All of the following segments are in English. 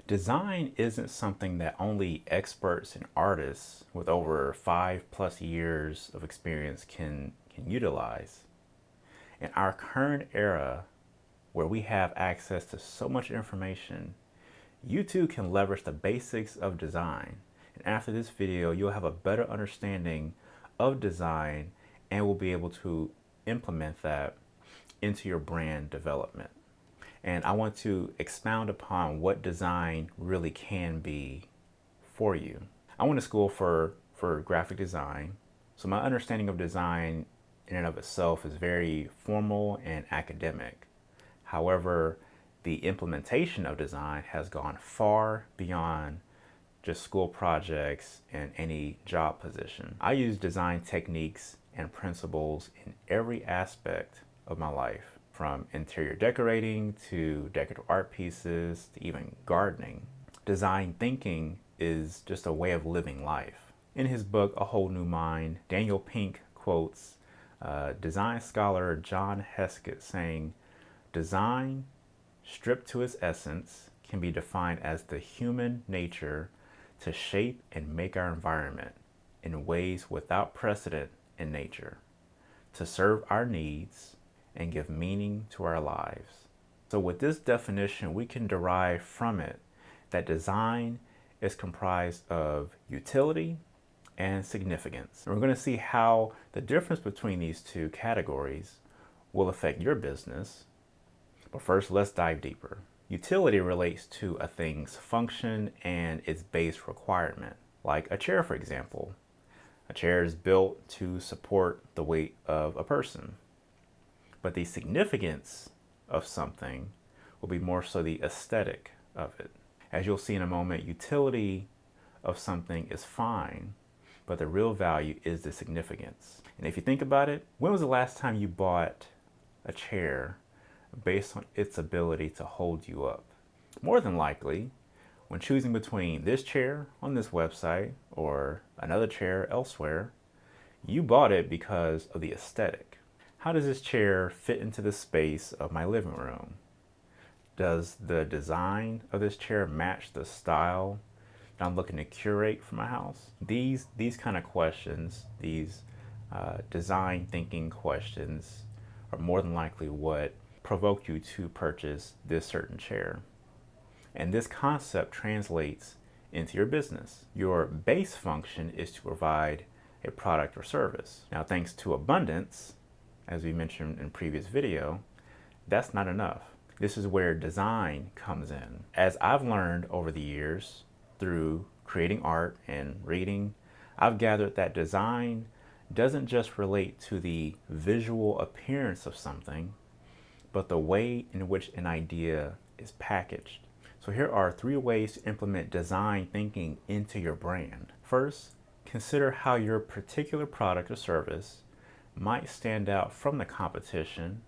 Design isn't something that only experts and artists with over 5+ years of experience can utilize. In our current era, where we have access to so much information, you too can leverage the basics of design. And after this video, you'll have a better understanding of design and will be able to implement that into your brand development. And I want to expound upon what design really can be for you. I went to school for graphic design, so my understanding of design in and of itself is very formal and academic. However, the implementation of design has gone far beyond just school projects and any job position. I use design techniques and principles in every aspect of my life, from interior decorating to decorative art pieces to even gardening. Design thinking is just a way of living life. In his book, A Whole New Mind, Daniel Pink quotes design scholar John Heskett saying, "Design, stripped to its essence, can be defined as the human nature to shape and make our environment in ways without precedent in nature, to serve our needs and give meaning to our lives." So with this definition, we can derive from it that design is comprised of utility and significance. And we're going to see how the difference between these two categories will affect your business. But first, let's dive deeper. Utility relates to a thing's function and its base requirement, like a chair, for example. A chair is built to support the weight of a person. But the significance of something will be more so the aesthetic of it. As you'll see in a moment, utility of something is fine, but the real value is the significance. And if you think about it, when was the last time you bought a chair based on its ability to hold you up? More than likely, when choosing between this chair on this website or another chair elsewhere, you bought it because of the aesthetic. How does this chair fit into the space of my living room? Does the design of this chair match the style that I'm looking to curate for my house? These kind of questions, these design thinking questions, are more than likely what provoke you to purchase this certain chair. And this concept translates into your business. Your base function is to provide a product or service. Now, thanks to abundance, as we mentioned in a previous video, that's not enough. This is where design comes in. As I've learned over the years through creating art and reading, I've gathered that design doesn't just relate to the visual appearance of something, but the way in which an idea is packaged. So here are 3 ways to implement design thinking into your brand. First, consider how your particular product or service might stand out from the competition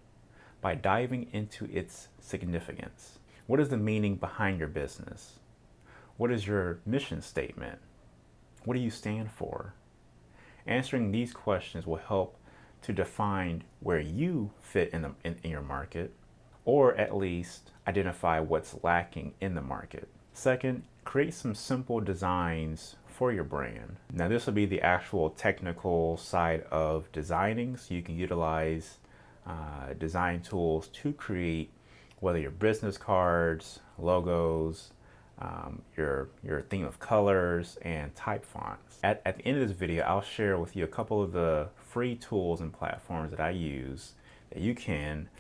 by diving into its significance. What is the meaning behind your business? What is your mission statement? What do you stand for? Answering these questions will help to define where you fit in your market, or at least identify what's lacking in the market. Second, create some simple designs for your brand. Now, this will be the actual technical side of designing, so you can utilize design tools to create whether your business cards, logos, your theme of colors, and type fonts. At the end of this video, I'll share with you a couple of the free tools and platforms that I use that you can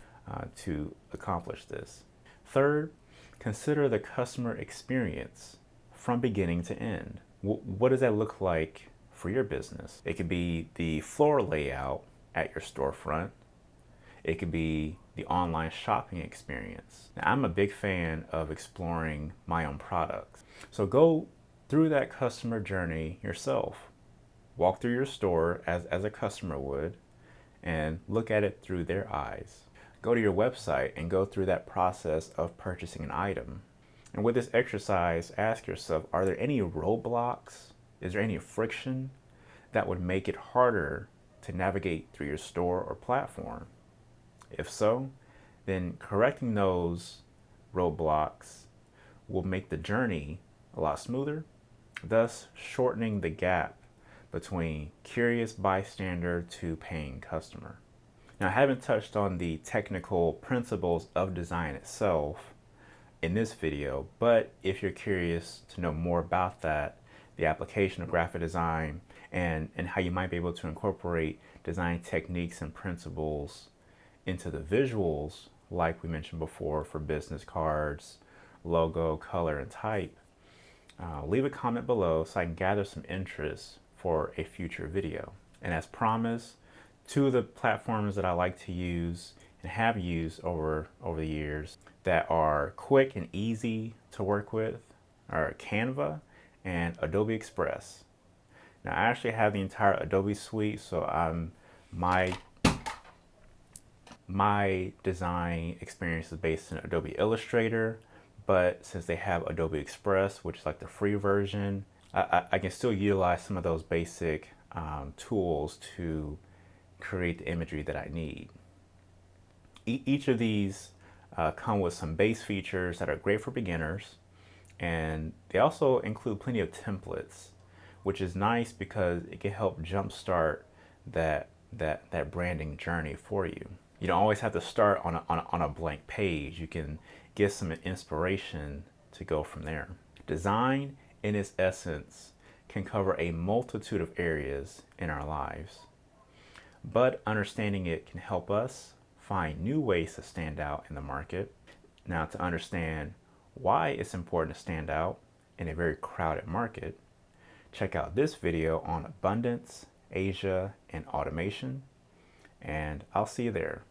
to accomplish this. Third, consider the customer experience from beginning to end. What does that look like for your business? It could be the floor layout at your storefront. It could be the online shopping experience. Now, I'm a big fan of exploring my own products. So go through that customer journey yourself. Walk through your store as a customer would and look at it through their eyes. Go to your website and go through that process of purchasing an item. And with this exercise, ask yourself, are there any roadblocks? Is there any friction that would make it harder to navigate through your store or platform? If so, then correcting those roadblocks will make the journey a lot smoother, thus shortening the gap between curious bystander to paying customer. Now, I haven't touched on the technical principles of design itself in this video, but if you're curious to know more about that, the application of graphic design and how you might be able to incorporate design techniques and principles into the visuals, like we mentioned before, for business cards, logo, color, and type, leave a comment below so I can gather some interest for a future video. And as promised, two of the platforms that I like to use and have used over the years that are quick and easy to work with are Canva and Adobe Express. Now, I actually have the entire Adobe suite, so my design experience is based in Adobe Illustrator, but since they have Adobe Express, which is like the free version, I can still utilize some of those basic tools to create the imagery that I need. Each of these come with some base features that are great for beginners, and they also include plenty of templates, which is nice because it can help jumpstart that branding journey for you. You don't always have to start on a blank page. You can get some inspiration to go from there. Design, in its essence, can cover a multitude of areas in our lives, but understanding it can help us find new ways to stand out in the market. Now, to understand why it's important to stand out in a very crowded market, check out this video on abundance, Asia, and automation, and I'll see you there.